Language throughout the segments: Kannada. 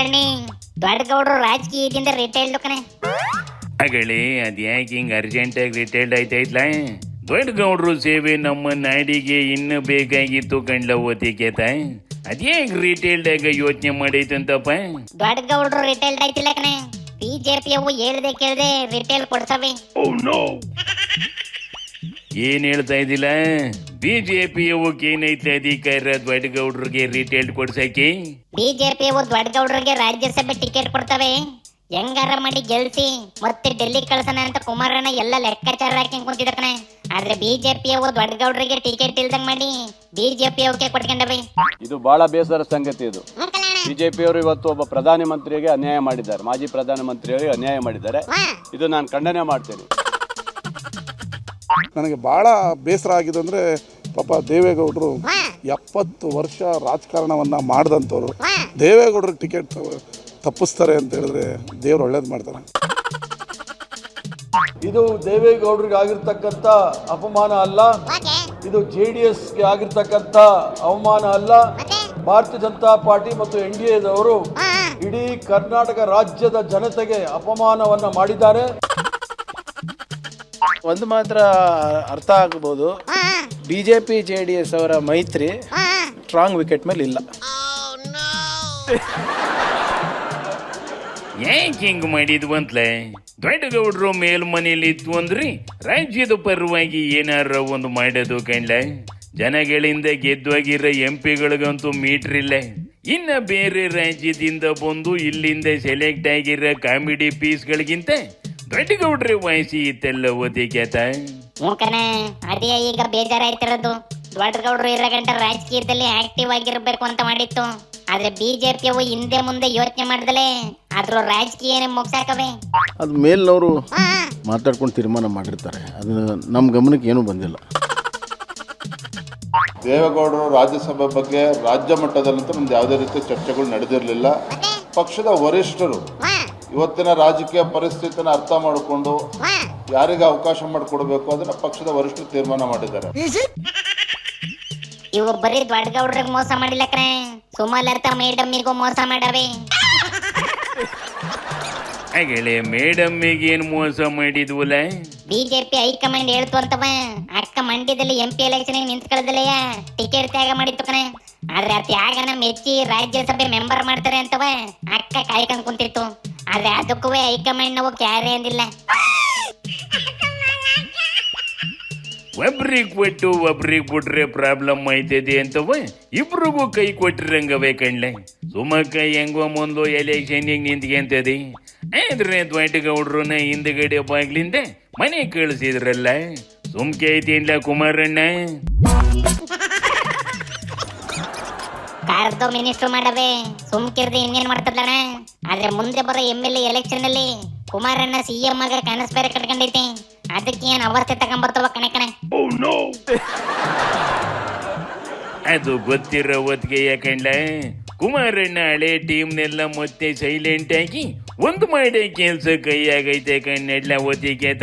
ಕುಮಾರಣ್ಣಿ ದೊಡ್ಡ ಗೌಡ್ರು ರಾಜಕೀಯದಿಂದ ರಿಟೈರ್ಡ್ ಕಣೆ. ಅಗಳೇ ಅದ್ಯಾಕೆ ಹಿಂಗ್ ಅರ್ಜೆಂಟಾಗಿ ರಿಟೈರ್ಡ್ ಆಯ್ತಾಯ್ತಲ್ಲ. ದೊಡ್ಡ ಗೌಡ್ರು ಸೇವೆ ನಮ್ಮ ನಾಡಿಗೆ ಇನ್ನು ಬೇಕಾಗಿತ್ತು ಕಂಡ್ಲ ಓದಿಕೇತ. ಅದ್ಯಾಕೆ ರಿಟೈರ್ಡ್ ಆಗ ಯೋಚನೆ ಮಾಡೈತಂತಪ್ಪ. ದೊಡ್ಡ ಗೌಡ್ರು ರಿಟೈರ್ಡ್ ಆಯ್ತಿಲ್ಲ ಕಣೆ. ಬಿಜೆಪಿ ಅವು ಹೇಳ್ದೆ ಕೇಳ್ದೆ ರಿಟೈಲ್ ಕೊಡ್ಸವೆ. ಏನ್ ಹೇಳ್ತಾ ಇದ್ದಿಲ್ಲ, ಬಿಜೆಪಿ ಏನೈತೆ ಅಧಿಕಾರ ದೊಡ್ಡ ಗೌಡ್ರಿಗೆ ರಿಟೈರ್ಡ್ ಕೊಡ್ಸಕ್ಕೆ. ಬಿಜೆಪಿ ಅವು ದೊಡ್ಡ ಗೌಡ್ರಿಗೆ ರಾಜ್ಯಸಭೆ ಟಿಕೆಟ್ ಕೊಡ್ತವೆ. ಹೆಂಗಾರ ಮಾಡಿ ಗೆಲ್ಸಿ ಮತ್ತೆ ಡೆಲ್ಲಿ ಕಳ್ಸೋಣ ಅಂತ ಕುಮಾರಣ್ಣ ಎಲ್ಲ ಲೆಕ್ಕಾಚಾರ ಹಾಕಿ ಕುಂತಿದ್ದ ಕಣೆ. ಆದ್ರೆ ಬಿಜೆಪಿ ಅವು ದೊಡ್ಡ ಗೌಡ್ರಿಗೆ ಟಿಕೆಟ್ ಇಲ್ದಂಗ್ ಮಾಡಿ ಬಿಜೆಪಿ ಅವಕ್ಕೆ ಕೊಟ್ಕೊಂಡವೆ. ಇದು ಬಹಳ ಬೇಸರ ಸಂಗತಿ. ಇದು ಬಿಜೆಪಿಯವರು ಇವತ್ತು ಒಬ್ಬ ಪ್ರಧಾನ ಮಂತ್ರಿಗೆ ಅನ್ಯಾಯ ಮಾಡಿದ್ದಾರೆ, ಮಾಜಿ ಪ್ರಧಾನ ಮಂತ್ರಿಯವರಿಗೆ ಅನ್ಯಾಯ ಮಾಡಿದ್ದಾರೆ. ಇದು ನಾನು ಖಂಡನೆ ಮಾಡ್ತೇನೆ. ನನಗೆ ಭಾಳ ಬೇಸರ ಆಗಿದೆ ಅಂದರೆ ಪಾಪ ದೇವೇಗೌಡರು 70 ವರ್ಷ ರಾಜಕಾರಣವನ್ನು ಮಾಡಿದಂಥವ್ರು ದೇವೇಗೌಡರಿಗೆ ಟಿಕೆಟ್ ತಪ್ಪಿಸ್ತಾರೆ ಅಂತ ಹೇಳಿದ್ರೆ ದೇವ್ರು ಒಳ್ಳೇದು ಮಾಡ್ತಾರೆ. ಇದು ದೇವೇಗೌಡರಿಗೆ ಆಗಿರ್ತಕ್ಕಂಥ ಅಪಮಾನ ಅಲ್ಲ, ಇದು JDSಗೆ ಆಗಿರ್ತಕ್ಕಂಥ ಅವಮಾನ ಅಲ್ಲ. ಭಾರತೀಯ ಜನತಾ ಪಾರ್ಟಿ ಮತ್ತು NDAದವರು ಇಡೀ ಕರ್ನಾಟಕ ರಾಜ್ಯದ ಜನತೆಗೆ ಅಪಮಾನವನ್ನ ಮಾಡಿದ್ದಾರೆ. ಒಂದು ಮಾತ್ರ ಅರ್ಥ ಆಗಬಹುದು, ಬಿಜೆಪಿ JDS ಅವರ ಮೈತ್ರಿ ಸ್ಟ್ರಾಂಗ್ ವಿಕೆಟ್ ಮೇಲೆ ಇಲ್ಲ. ಯಾಕೆ ಹಿಂಗ್ ಮಾಡಿದ್ವು ಅಂತಲೇ. ದೊಡ್ಡ ಗೌಡ್ರು ಮೇಲ್ಮನೇಲಿ ಇತ್ತು ಅಂದ್ರಿ ರಾಜ್ಯದ ಪರವಾಗಿ ಏನಾರ ಒಂದು ಮಾಡೋದು ಕಂಡ್ಲ. ಜನಗಳಿಂದ ಗೆದ್ದೋಗಿರೋ MP ಗಳಿಗಂತೂ ಮೀಟರ್ ಇಲ್ಲ. ಇನ್ನ ಬೇರೆ ರಾಜ್ಯದಿಂದ ಬಂದು ಇಲ್ಲಿಂದ ಸೆಲೆಕ್ಟ್ ಆಗಿರೋ ಕಾಮಿಡಿ ಪೀಸ್ಗಳಿಗಿಂತ ದೊಡ್ಡ ಗೌಡ್ರೆ ವಾಯಿಸಿ ಇತ್ತೆಲ್ಲ ಓದಿಕ್ಯಾತ. ಮೂಕನೆ ಅದೇ ಈಗ ಬೇಜಾರಾಯ್ತಿರೋದು. ದೊಡ್ಡ ಗೌಡ್ರು ಇರೋ ಗಂಟ ರಾಜಕೀಯದಲ್ಲಿ ಆಕ್ಟಿವ್ ಆಗಿರ್ಬೇಕು ಅಂತ ಮಾಡಿತ್ತು. ಆದ್ರೆ ಬಿಜೆಪಿ ಅವು ಹಿಂದೆ ಮುಂದೆ ಯೋಚನೆ ಮಾಡಿದಲೆ ಅದ್ರ ರಾಜಕೀಯನೇ ಮುಗ್ಸಾಕವೆ. ಅದು ಮೇಲ್ನವರು ಮಾತಾಡ್ಕೊಂಡು ತೀರ್ಮಾನ ಮಾಡಿರ್ತಾರೆ, ಅದು ನಮ್ಮ ಗಮನಕ್ಕೆ ಏನೂ ಬಂದಿಲ್ಲ. ದೇವೇಗೌಡರು ರಾಜ್ಯಸಭೆ ಬಗ್ಗೆ ರಾಜ್ಯ ಮಟ್ಟದಲ್ಲಂತೂ ನಮ್ದು ಯಾವುದೇ ರೀತಿಯ ಚರ್ಚೆಗಳು ನಡೆದಿರಲಿಲ್ಲ. ಪಕ್ಷದ ವರಿಷ್ಠರು ಇವತ್ತಿನ ರಾಜಕೀಯ ಪರಿಸ್ಥಿತಿನ ಅರ್ಥ ಮಾಡಿಕೊಂಡು ಯಾರಿಗೆ ಅವಕಾಶ ಮಾಡಿಕೊಡ್ಬೇಕು ಅದನ್ನ ಪಕ್ಷದ ವರಿಷ್ಠರು ತೀರ್ಮಾನ ಮಾಡಿದ್ದಾರೆ. ಇವು ಬರೀ ದೊಡ್ಡ ಗೌಡ್ರಿಗೆ ಮೋಸ ಮಾಡಿಲ್ಲ ಕಣೆ, ಸುಮಲತಾ ಮೇಡಮ್ಮಿಗೂ ಮೋಸ ಮಾಡವೆ. ಹಾಗೆ ಮೇಡಮ್ಮಿಗೆ ಏನು ಮೋಸ ಮಾಡಿದ್ವಲ್ಲ. ಬಿಜೆಪಿ ಹೈಕಮಾಂಡ್ ಹೇಳ್ತು ಅಂತವ ಅಕ್ಕ ಮಂಡ್ಯದಲ್ಲಿ MP ಎಲೆಕ್ಷನ್ ನಿಂತ್ಕೊಳ್ಳದಲ್ಲಯ್ಯ ಟಿಕೆಟ್ ತ್ಯಾಗ ಮಾಡಿತ್ತು ಕಣೆ. ಆದ್ರೆ ಆ ತ್ಯಾಗನ ಮೆಚ್ಚಿ ರಾಜ್ಯಸಭೆ ಮೆಂಬರ್ ಮಾಡ್ತಾರೆ ಅಂತವ ಅಕ್ಕ ಕಾಯ್ಕೊಂಡ್ ಕುಂತಿತ್ತು. ಆದ್ರೆ ಅದಕ್ಕೂ ಹೈಕಮಾಂಡ್ ನಾವು ಕ್ಯಾರೆ ಅಂದಿಲ್ಲ. ಒಬ್ರಿಗೆ ಕೊಟ್ಟು ಒಬ್ರಿಗೆ ಬಿಟ್ರೆ ಪ್ರಾಬ್ಲಮ್ ಆಯ್ತದೆ ಅಂತವ ಇಬ್ರಿಗೂ ಕೈ ಕೊಟ್ಟಿರಂಗವೇ ಕಣ್ಲೆ. ಸುಮಕ್ಕ ಹೆಂಗೋ ಮುಂದೋ ಎಲೆಕ್ಷನ್ ನಿಂತ್ಕೊಂತದೆ. ಆದ್ರೆ ದೊಡ್ಡ ಗೌಡ್ರನ್ನ ಹಿಂದ್ಗಡೆ ಬಾಗ್ಲಿಂದ ಮನೆ ಕಳಿಸಿದ್ರಲ್ಲ, ಸುಮ್ಕೆ ಐತಿಲ್ಲ ಕುಮಾರಣ್ಣ. ಕಾರ್ದು ಮಿನಿಸ್ಟರ್ ಮಾಡವೆ ಸುಮ್ಕಿರ್ದೆ ಇನ್ನೇನ್ ಮಾಡ್ತದಣ್ಣ. ಆದ್ರೆ ಮುಂದೆ ಬರೋ MLA ಎಲೆಕ್ಷನ್ ಅಲ್ಲಿ ಕುಮಾರಣ್ಣ CM ಆಗ ಕನಸು ಬೇರೆ ಕಟ್ಕೊಂಡೈತಿ. ಅದಕ್ಕೆ ಏನ್ ಅವಸ್ಥೆ ತಗೊಂಬರ್ತವ ಕಣೆ. ಅದು ಗೊತ್ತಿರೋ ಹೊತ್ತಿಗೆ ಯಾಕಂಡ್ಲ ಕುಮಾರಣ್ಣ ಹಳೆ ಟೀಮ್ನೆಲ್ಲ ಮತ್ತೆ ಸೈಲೆಂಟ್ ಆಗಿ ಒಂದು ಮಾಡೋ ಕೆಲ್ಸ ಕೈ ಆಗೈತೆ ಕಣ್ಣೆಡ್ಲ ಓದಿಕೇತ.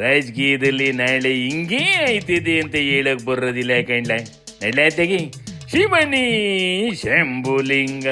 ರಾಜಕೀಯದಲ್ಲಿ ನಾಳೆ ಹಿಂಗೇ ಆಯ್ತಿದೆ ಅಂತ ಹೇಳಕ್ ಬರೋದಿಲ್ಲ ಕಣ್ಲ. ನಡ್ಲ ತೆಗಿ ಶಿವನಿ ಶಂಭುಲಿಂಗ.